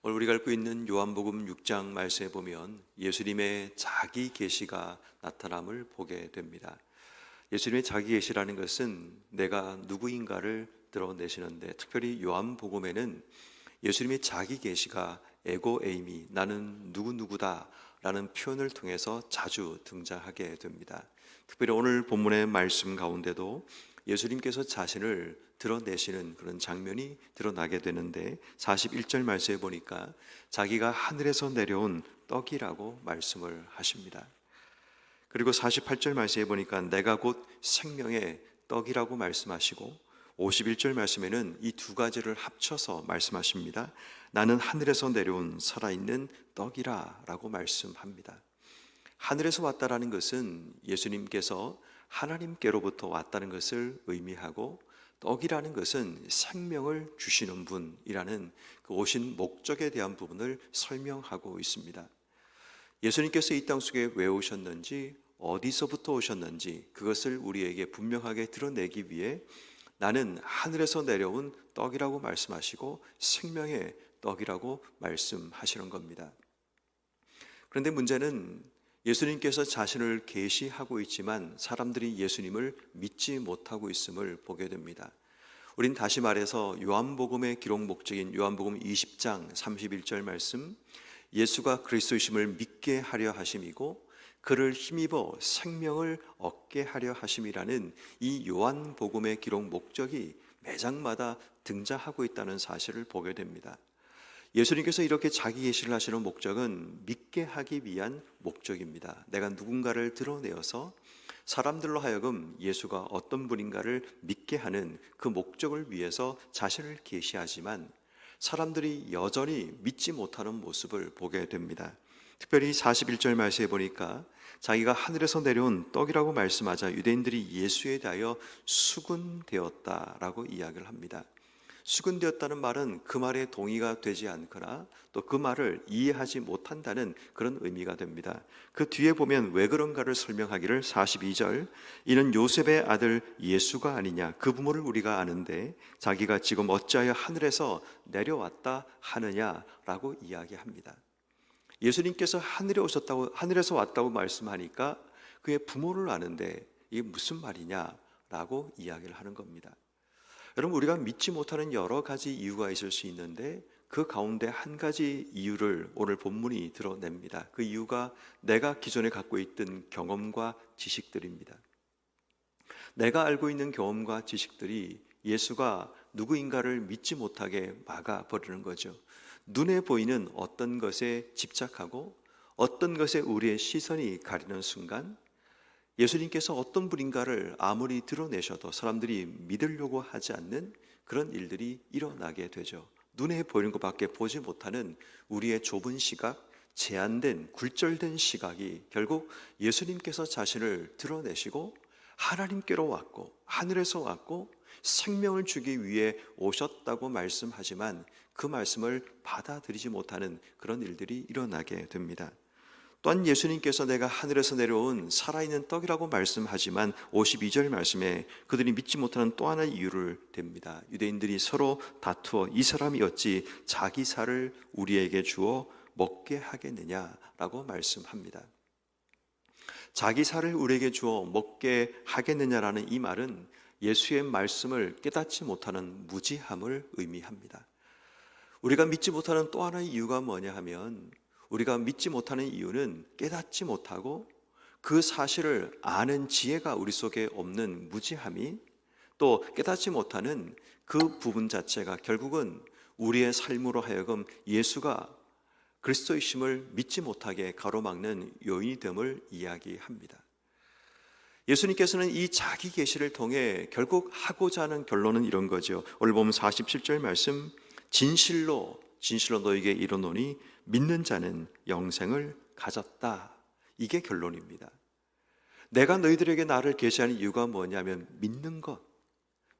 오늘 우리가 읽고 있는 요한복음 6장 말씀에 보면 예수님의 자기 계시가 나타남을 보게 됩니다. 예수님의 자기 계시라는 것은 내가 누구인가를 드러내시는데, 특별히 요한복음에는 예수님의 자기 계시가 에고 에이미, 나는 누구누구다 라는 표현을 통해서 자주 등장하게 됩니다. 특별히 오늘 본문의 말씀 가운데도 예수님께서 자신을 드러내시는 그런 장면이 드러나게 되는데, 41절 말씀에 보니까 자기가 하늘에서 내려온 떡이라고 말씀을 하십니다. 그리고 48절 말씀에 보니까 내가 곧 생명의 떡이라고 말씀하시고, 51절 말씀에는 이 두 가지를 합쳐서 말씀하십니다. 나는 하늘에서 내려온 살아있는 떡이라 라고 말씀합니다. 하늘에서 왔다라는 것은 예수님께서 하나님께로부터 왔다는 것을 의미하고, 떡이라는 것은 생명을 주시는 분이라는 그 오신 목적에 대한 부분을 설명하고 있습니다. 예수님께서 이 땅 속에 왜 오셨는지, 어디서부터 오셨는지 그것을 우리에게 분명하게 드러내기 위해 나는 하늘에서 내려온 떡이라고 말씀하시고 생명의 떡이라고 말씀하시는 겁니다. 그런데 문제는 예수님께서 자신을 계시하고 있지만 사람들이 예수님을 믿지 못하고 있음을 보게 됩니다. 우린 다시 말해서 요한복음의 기록 목적인 요한복음 20장 31절 말씀, 예수가 그리스도이심을 믿게 하려 하심이고 그를 힘입어 생명을 얻게 하려 하심이라는 이 요한복음의 기록 목적이 매장마다 등장하고 있다는 사실을 보게 됩니다. 예수님께서 이렇게 자기 계시를 하시는 목적은 믿게 하기 위한 목적입니다. 내가 누군가를 드러내어서 사람들로 하여금 예수가 어떤 분인가를 믿게 하는 그 목적을 위해서 자신을 계시하지만 사람들이 여전히 믿지 못하는 모습을 보게 됩니다. 특별히 41절 말씀에 보니까 자기가 하늘에서 내려온 떡이라고 말씀하자 유대인들이 예수에 대하여 수군되었다라고 이야기를 합니다. 수군되었다는 말은 그 말에 동의가 되지 않거나 또 그 말을 이해하지 못한다는 그런 의미가 됩니다. 그 뒤에 보면 왜 그런가를 설명하기를 42절, 이는 요셉의 아들 예수가 아니냐, 그 부모를 우리가 아는데 자기가 지금 어찌하여 하늘에서 내려왔다 하느냐라고 이야기합니다. 예수님께서 하늘에서 왔다고 말씀하니까 그의 부모를 아는데 이게 무슨 말이냐라고 이야기를 하는 겁니다. 여러분, 우리가 믿지 못하는 여러 가지 이유가 있을 수 있는데 그 가운데 한 가지 이유를 오늘 본문이 드러냅니다. 그 이유가 내가 기존에 갖고 있던 경험과 지식들입니다. 내가 알고 있는 경험과 지식들이 예수가 누구인가를 믿지 못하게 막아버리는 거죠. 눈에 보이는 어떤 것에 집착하고 어떤 것에 우리의 시선이 가리는 순간 예수님께서 어떤 분인가를 아무리 드러내셔도 사람들이 믿으려고 하지 않는 그런 일들이 일어나게 되죠. 눈에 보이는 것밖에 보지 못하는 우리의 좁은 시각, 제한된 굴절된 시각이 결국 예수님께서 자신을 드러내시고 하나님께로 왔고 하늘에서 왔고 생명을 주기 위해 오셨다고 말씀하지만 그 말씀을 받아들이지 못하는 그런 일들이 일어나게 됩니다. 또한 예수님께서 내가 하늘에서 내려온 살아있는 떡이라고 말씀하지만 52절 말씀에 그들이 믿지 못하는 또 하나의 이유를 댑니다. 유대인들이 서로 다투어 이 사람이 어찌 자기 살을 우리에게 주어 먹게 하겠느냐라고 말씀합니다. 자기 살을 우리에게 주어 먹게 하겠느냐라는 이 말은 예수의 말씀을 깨닫지 못하는 무지함을 의미합니다. 우리가 믿지 못하는 또 하나의 이유가 뭐냐 하면, 우리가 믿지 못하는 이유는 깨닫지 못하고 그 사실을 아는 지혜가 우리 속에 없는 무지함이, 또 깨닫지 못하는 그 부분 자체가 결국은 우리의 삶으로 하여금 예수가 그리스도이심을 믿지 못하게 가로막는 요인이 됨을 이야기합니다. 예수님께서는 이 자기 계시를 통해 결국 하고자 하는 결론은 이런 거죠. 오늘 보면 47절 말씀, 진실로 너에게 이르노니 믿는 자는 영생을 가졌다. 이게 결론입니다. 내가 너희들에게 나를 계시하는 이유가 뭐냐면 믿는 것,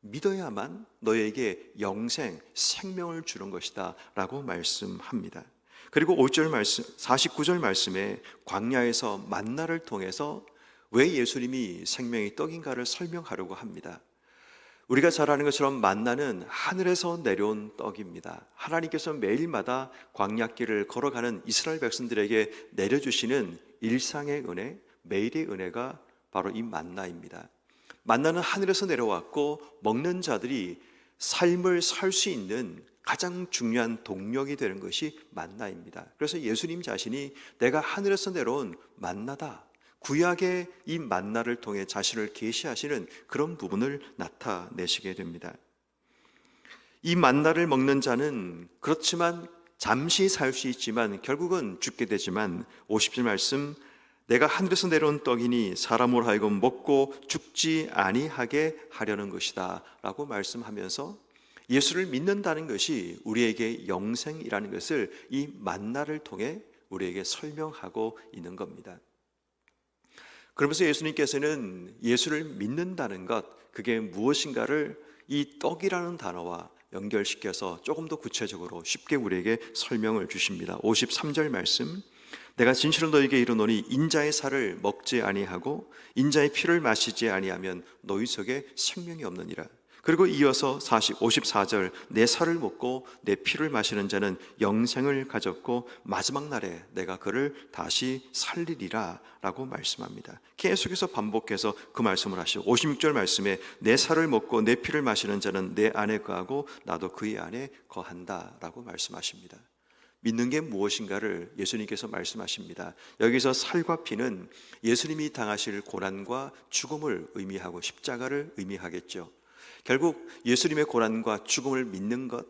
믿어야만 너에게 영생, 생명을 주는 것이다 라고 말씀합니다. 그리고 5절 말씀, 49절 말씀에 광야에서 만나를 통해서 왜 예수님이 생명의 떡인가를 설명하려고 합니다. 우리가 잘 아는 것처럼 만나는 하늘에서 내려온 떡입니다. 하나님께서 매일마다 광야길을 걸어가는 이스라엘 백성들에게 내려주시는 일상의 은혜, 매일의 은혜가 바로 이 만나입니다. 만나는 하늘에서 내려왔고 먹는 자들이 삶을 살 수 있는 가장 중요한 동력이 되는 것이 만나입니다. 그래서 예수님 자신이 내가 하늘에서 내려온 만나다, 구약의 이 만나를 통해 자신을 계시하시는 그런 부분을 나타내시게 됩니다. 이 만나를 먹는 자는 그렇지만 잠시 살 수 있지만 결국은 죽게 되지만 50절 말씀, 내가 하늘에서 내려온 떡이니 사람으로 하여금 먹고 죽지 아니하게 하려는 것이다 라고 말씀하면서 예수를 믿는다는 것이 우리에게 영생이라는 것을 이 만나를 통해 우리에게 설명하고 있는 겁니다. 그러면서 예수님께서는 예수를 믿는다는 것, 그게 무엇인가를 이 떡이라는 단어와 연결시켜서 조금 더 구체적으로 쉽게 우리에게 설명을 주십니다. 53절 말씀, 내가 진실로 너희에게 이르노니 인자의 살을 먹지 아니하고 인자의 피를 마시지 아니하면 너희 속에 생명이 없느니라. 그리고 이어서 54절, 내 살을 먹고 내 피를 마시는 자는 영생을 가졌고 마지막 날에 내가 그를 다시 살리리라 라고 말씀합니다. 계속해서 반복해서 그 말씀을 하시고 56절 말씀에 내 살을 먹고 내 피를 마시는 자는 내 안에 거하고 나도 그의 안에 거한다 라고 말씀하십니다. 믿는 게 무엇인가를 예수님께서 말씀하십니다. 여기서 살과 피는 예수님이 당하실 고난과 죽음을 의미하고 십자가를 의미하겠죠. 결국 예수님의 고난과 죽음을 믿는 것,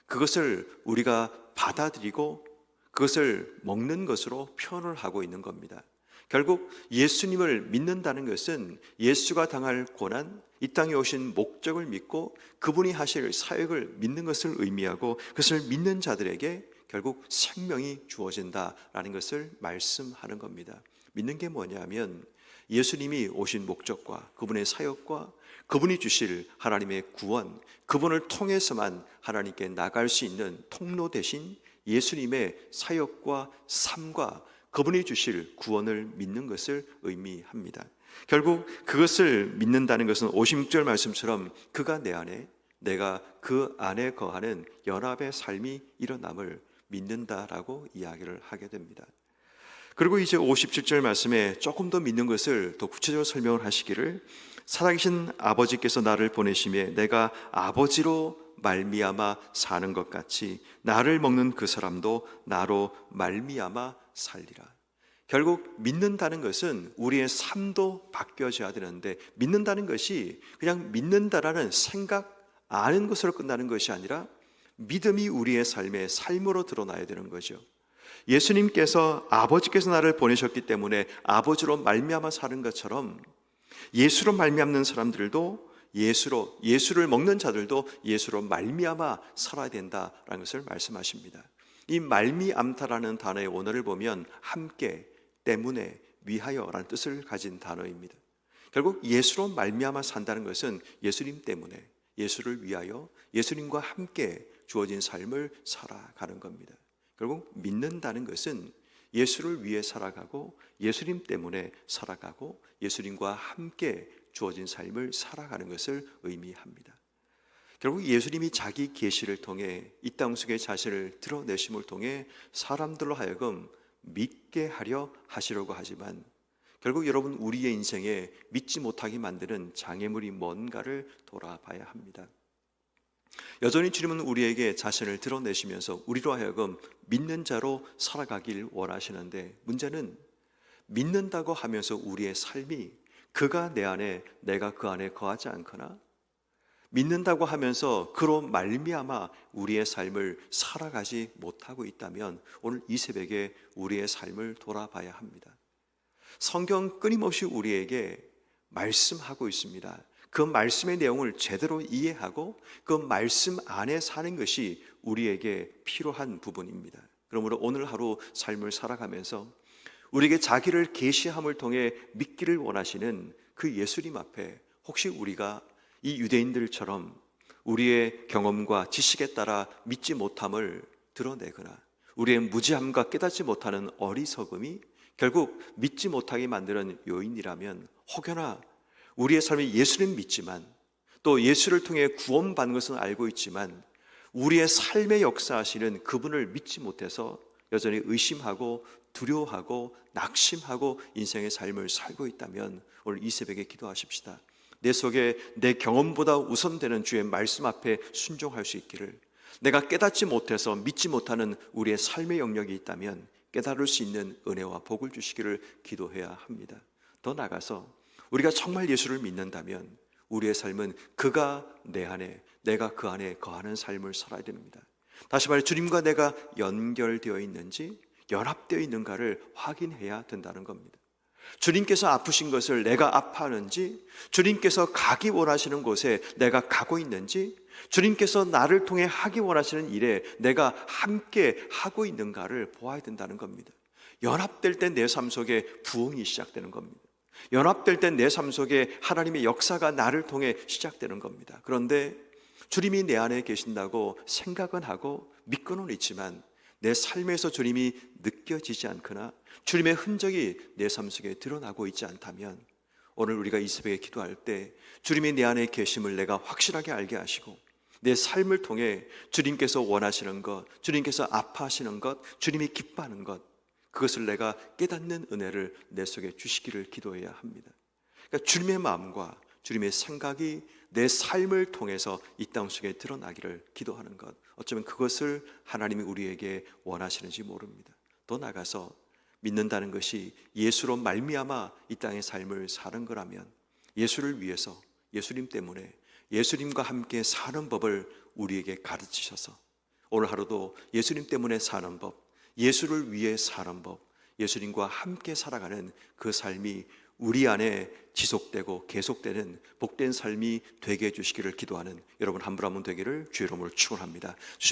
그것을 우리가 받아들이고 그것을 먹는 것으로 표현을 하고 있는 겁니다. 결국 예수님을 믿는다는 것은 예수가 당할 고난, 이 땅에 오신 목적을 믿고 그분이 하실 사역을 믿는 것을 의미하고 그것을 믿는 자들에게 결국 생명이 주어진다라는 것을 말씀하는 겁니다. 믿는 게 뭐냐면 예수님이 오신 목적과 그분의 사역과 그분이 주실 하나님의 구원, 그분을 통해서만 하나님께 나갈 수 있는 통로 대신 예수님의 사역과 삶과 그분이 주실 구원을 믿는 것을 의미합니다. 결국 그것을 믿는다는 것은 56절 말씀처럼 그가 내 안에, 내가 그 안에 거하는 연합의 삶이 일어남을 믿는다라고 이야기를 하게 됩니다. 그리고 이제 57절 말씀에 조금 더 믿는 것을 더 구체적으로 설명을 하시기를, 살아계신 아버지께서 나를 보내심에 내가 아버지로 말미암아 사는 것 같이 나를 먹는 그 사람도 나로 말미암아 살리라. 결국 믿는다는 것은 우리의 삶도 바뀌어져야 되는데, 믿는다는 것이 그냥 믿는다라는 생각, 아는 것으로 끝나는 것이 아니라 믿음이 우리의 삶의 삶으로 드러나야 되는 거죠. 예수님께서 아버지께서 나를 보내셨기 때문에 아버지로 말미암아 사는 것처럼 예수로 말미암는 사람들도 예수를 먹는 자들도 예수로 말미암아 살아야 된다라는 것을 말씀하십니다. 이 말미암다라는 단어의 원어를 보면 함께, 때문에, 위하여라는 뜻을 가진 단어입니다. 결국 예수로 말미암아 산다는 것은 예수님 때문에, 예수를 위하여, 예수님과 함께 주어진 삶을 살아가는 겁니다. 결국 믿는다는 것은 예수를 위해 살아가고 예수님 때문에 살아가고 예수님과 함께 주어진 삶을 살아가는 것을 의미합니다. 결국 예수님이 자기 계시를 통해 이 땅 속에 자신을 드러내심을 통해 사람들로 하여금 믿게 하려 하시려고 하지만 결국 여러분, 우리의 인생에 믿지 못하게 만드는 장애물이 뭔가를 돌아봐야 합니다. 여전히 주님은 우리에게 자신을 드러내시면서 우리로 하여금 믿는 자로 살아가길 원하시는데, 문제는 믿는다고 하면서 우리의 삶이 그가 내 안에, 내가 그 안에 거하지 않거나, 믿는다고 하면서 그로 말미암아 우리의 삶을 살아가지 못하고 있다면 오늘 이 새벽에 우리의 삶을 돌아봐야 합니다. 성경 끊임없이 우리에게 말씀하고 있습니다. 그 말씀의 내용을 제대로 이해하고 그 말씀 안에 사는 것이 우리에게 필요한 부분입니다. 그러므로 오늘 하루 삶을 살아가면서 우리에게 자기를 계시함을 통해 믿기를 원하시는 그 예수님 앞에, 혹시 우리가 이 유대인들처럼 우리의 경험과 지식에 따라 믿지 못함을 드러내거나 우리의 무지함과 깨닫지 못하는 어리석음이 결국 믿지 못하게 만드는 요인이라면, 혹여나 우리의 삶이 예수님 믿지만 또 예수를 통해 구원받는 것은 알고 있지만 우리의 삶의 역사하시는 그분을 믿지 못해서 여전히 의심하고 두려워하고 낙심하고 인생의 삶을 살고 있다면 오늘 이 새벽에 기도하십시다. 내 속에 내 경험보다 우선되는 주의 말씀 앞에 순종할 수 있기를, 내가 깨닫지 못해서 믿지 못하는 우리의 삶의 영역이 있다면 깨달을 수 있는 은혜와 복을 주시기를 기도해야 합니다. 더 나아가서 우리가 정말 예수를 믿는다면 우리의 삶은 그가 내 안에, 내가 그 안에 거하는 삶을 살아야 됩니다. 다시 말해 주님과 내가 연결되어 있는지, 연합되어 있는가를 확인해야 된다는 겁니다. 주님께서 아프신 것을 내가 아파하는지, 주님께서 가기 원하시는 곳에 내가 가고 있는지, 주님께서 나를 통해 하기 원하시는 일에 내가 함께 하고 있는가를 보아야 된다는 겁니다. 연합될 때 내 삶 속에 부흥이 시작되는 겁니다. 연합될 때 내 삶 속에 하나님의 역사가 나를 통해 시작되는 겁니다. 그런데 주님이 내 안에 계신다고 생각은 하고 믿고는 있지만 내 삶에서 주님이 느껴지지 않거나 주님의 흔적이 내 삶 속에 드러나고 있지 않다면 오늘 우리가 이 새벽에 기도할 때 주님이 내 안에 계심을 내가 확실하게 알게 하시고 내 삶을 통해 주님께서 원하시는 것, 주님께서 아파하시는 것, 주님이 기뻐하는 것, 그것을 내가 깨닫는 은혜를 내 속에 주시기를 기도해야 합니다. 그러니까 주님의 마음과 주님의 생각이 내 삶을 통해서 이 땅 속에 드러나기를 기도하는 것, 어쩌면 그것을 하나님이 우리에게 원하시는지 모릅니다. 더 나아가서 믿는다는 것이 예수로 말미암아 이 땅의 삶을 사는 거라면 예수를 위해서, 예수님 때문에, 예수님과 함께 사는 법을 우리에게 가르치셔서 오늘 하루도 예수님 때문에 사는 법, 예수를 위해 사는 법, 예수님과 함께 살아가는 그 삶이 우리 안에 지속되고 계속되는 복된 삶이 되게 해주시기를 기도하는 여러분 한 분 한 분 되기를 주의 이름으로 축원합니다.